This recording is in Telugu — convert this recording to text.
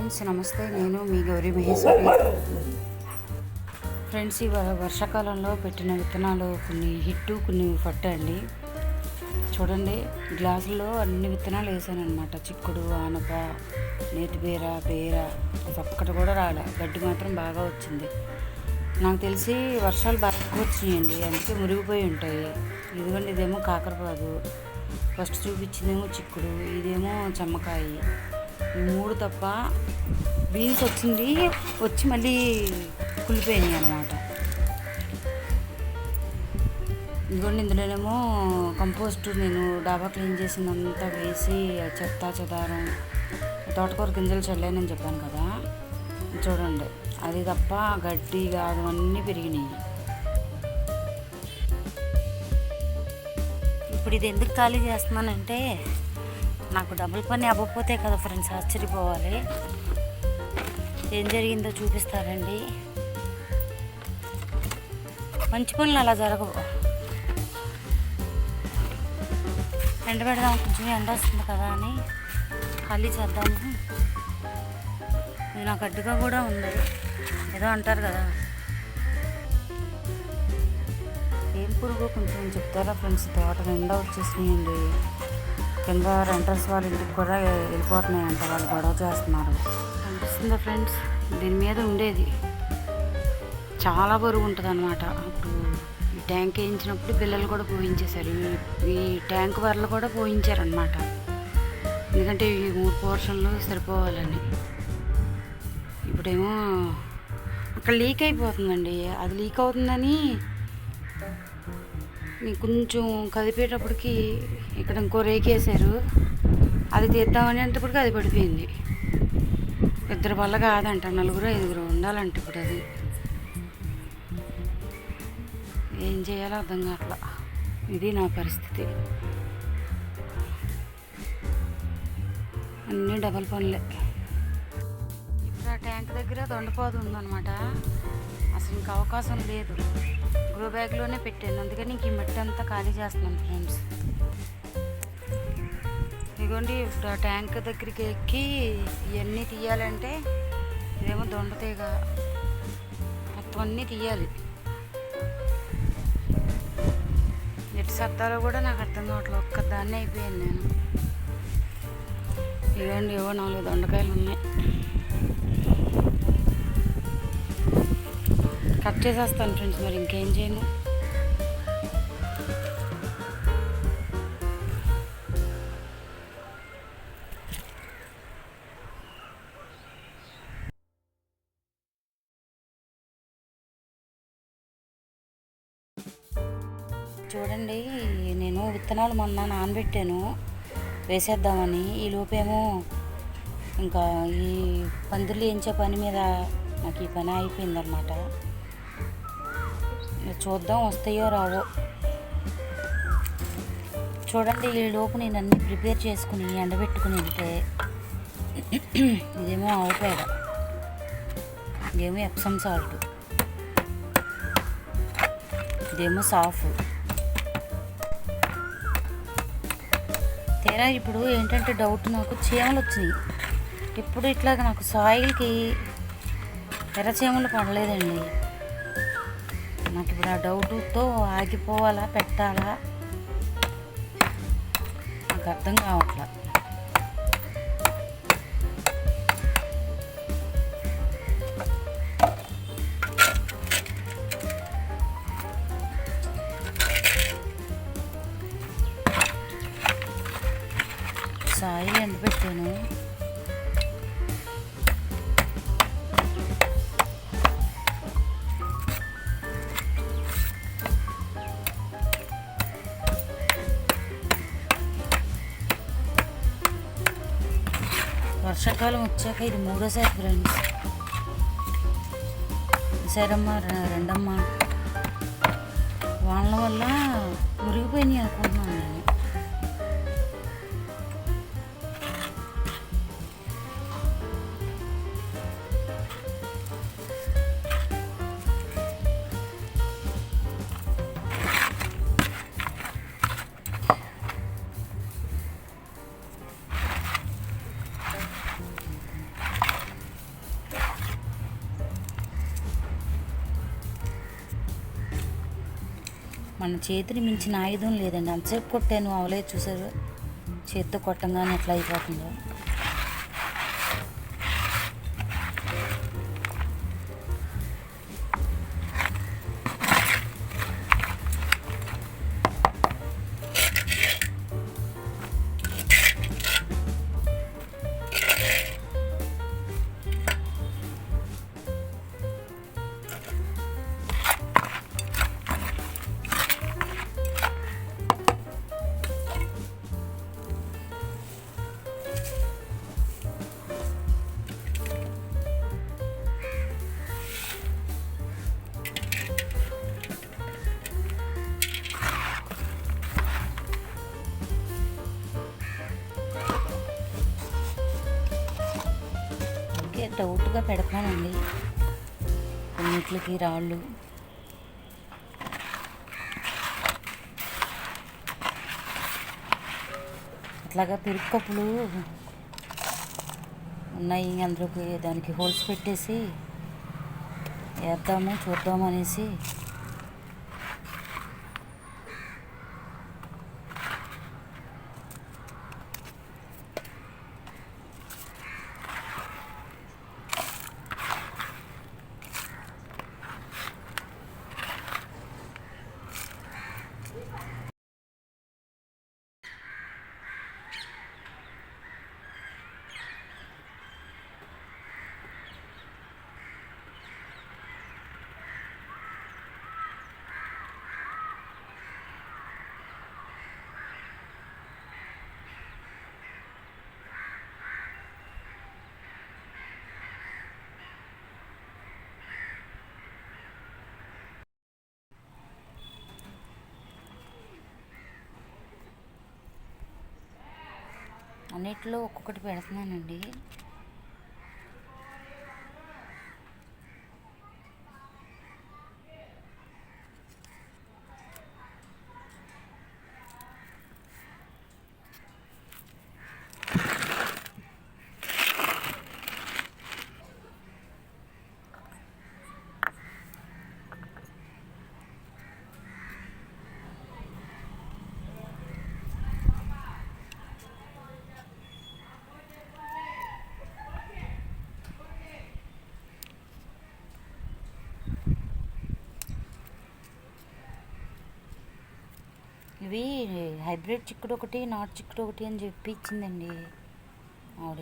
ఫ్రెండ్స్ నమస్తే, నేను మీ గౌరీ మహేశ్వరి. ఫ్రెండ్స్, ఈ వర్షాకాలంలో పెట్టిన విత్తనాలు కొన్ని హిట్టు కొన్ని పట్టండి. చూడండి, గ్లాసుల్లో అన్ని విత్తనాలు వేసాను అనమాట. చిక్కుడు, ఆనప, నేతిబీర, బీర ఒక్కటి కూడా రాలే. గడ్డి మాత్రం బాగా వచ్చింది. నాకు తెలిసి వర్షాలు బాగా వచ్చినాయండి, అందుకే మురిగిపోయి ఉంటాయి. ఇదిగోండి, ఇదేమో కాకరపాదు, ఫస్ట్ చూపించిందేమో చిక్కుడు, ఇదేమో చెమ్మకాయ. ఈ మూడు తప్ప బీన్స్ వచ్చి మళ్ళీ కుళ్ళిపోయినాయి అన్నమాట. ఇదిగోండి, ఇందులోనేమో కంపోస్ట్ నేను డాబా క్లీన్ చేసిందంతా వేసి చెత్త చెదారం తోటకూర గింజలు చల్లానని చెప్పాను కదా. చూడండి, అది తప్ప గడ్డి కాదు అన్నీ పెరిగినాయి. ఇప్పుడు ఇది ఎందుకు ఖాళీ చేస్తున్నానంటే, నాకు డబుల్ పని అవ్వకపోతే కదా ఫ్రెండ్స్ ఆశ్చర్యపోవాలి. ఏం జరిగిందో చూపిస్తారండి. మంచి పనులు అలా జరగవు. ఎండ పెడదాం, కొంచెం ఎండ వస్తుంది కదా అని ఖాళీ చేద్దాము. ఇది నాకు అడ్డుగా కూడా ఉంది, ఏదో అంటారు కదా. ఏం పురుగు కొంచెం చెప్తారా ఫ్రెండ్స్? తోట నిండా వచ్చేసినాయండి. కింద రెంటర్స్ వాళ్ళ ఇంటికి కూడా వెళ్ళిపోతున్నాయంట, వాళ్ళు గొడవ చేస్తున్నారు. కనిపిస్తుందా ఫ్రెండ్స్? దీని మీద ఉండేది చాలా బరువు ఉంటుంది అనమాట. అప్పుడు ఈ ట్యాంక్ వేయించినప్పుడు పిల్లలు కూడా పోయించేశారు. ఈ ట్యాంక్ వరలు కూడా పోయించారనమాట, ఎందుకంటే ఈ 3 పోర్షన్లు సరిపోవాలని. ఇప్పుడేమో అక్కడ లీక్ అయిపోతుందండి. అది లీక్ అవుతుందని కొంచెం కదిపేటప్పటికి ఇక్కడ ఇంకో రేకేసారు. అది తీద్దామని అంటప్పటికి అది పడిపోయింది. 2 వల్ల కాదంట, 4-5 ఉండాలంట. ఇప్పుడు అది ఏం చేయాలో అర్థం కావట్లా. ఇది నా పరిస్థితి. అన్నీ డబల్ పనులే. ఇప్పుడు ఆ ట్యాంక్ దగ్గర దొండపోదు ఉందన్నమాట. అసలు ఇంకా అవకాశం లేదు. గ్రో బ్యాగ్లోనే పెట్టాను, అందుకని ఇంక ఈ మట్టి అంతా ఖాళీ చేస్తున్నాను ఫ్రెండ్స్. ఇదిగోండి, ఇప్పుడు ఆ ట్యాంక్ దగ్గరికి ఎక్కి ఇవన్నీ తీయాలంటే, ఇదేమో దొండతీగ, మొత్తం అన్నీ తీయాలి. ఎటు సత్తాలో కూడా నాకు అర్థం కావట్లేదు. ఒక్కదాన్నే అయిపోయాను నేను. ఇదిగోండి, 4 దొండకాయలు ఉన్నాయి. కట్ చేసేస్తాను ఫ్రెండ్స్, మరి ఇంకేం చేయను. చూడండి, నేను విత్తనాలు మొన్న నానబెట్టాను వేసేద్దామని. ఈ లోపేమో ఇంకా ఈ పందులు వేయించే పని మీద నాకు ఈ పని అయిపోయిందన్నమాట. చూద్దాం వస్తాయో రావో. చూడండి, ఈ లోపు నేను అన్నీ ప్రిపేర్ చేసుకుని ఎండబెట్టుకుని వెళ్తే, ఇదేమో ఆవు పేడ, ఇదేమో ఎప్సమ్ సాల్ట్, ఇదేమో సాఫ్. తీరా ఇప్పుడు ఏంటంటే డౌట్, నాకు చీమలు వచ్చినాయి. ఇప్పుడు ఇట్లాగ నాకు సాయిల్కి ఎర్రచీమలు పడలేదండి. నాకు ఇప్పుడు ఆ డౌట్తో ఆగిపోవాలా పెట్టాలా నాకు అర్థం కావట్లా. సాయిల్ ఎండబెట్టాను. వర్షాకాలం వచ్చాక ఇది 3వ ఫ్రెండ్స్. సరమ్మ 2 వానల వల్ల మురిగిపోయినాయి అనుకుంటున్నాను నేను. మన చేతిని మించిన ఆయుధం లేదండి. అంతసేపు కొట్టాను అవలేదు, చూసారు చేతితో కొట్టంగానే ఎట్లా అయిపోతుందో. డౌట్గా పెడతానండి కొన్నిట్లకి రాళ్ళు. అట్లాగా పెరుగు కప్పులు ఉన్నాయి, అందులోకి దానికి హోల్స్ పెట్టేసి వేద్దాము చూద్దాము అనేసి. అన్నిట్లో ఒక్కొక్కటి పెడుతున్నానండి. ఇవి హైబ్రిడ్ చిక్కుడు ఒకటి, నాటు చిక్కుడు ఒకటి అని చెప్పి ఇచ్చిందండి ఆవిడ.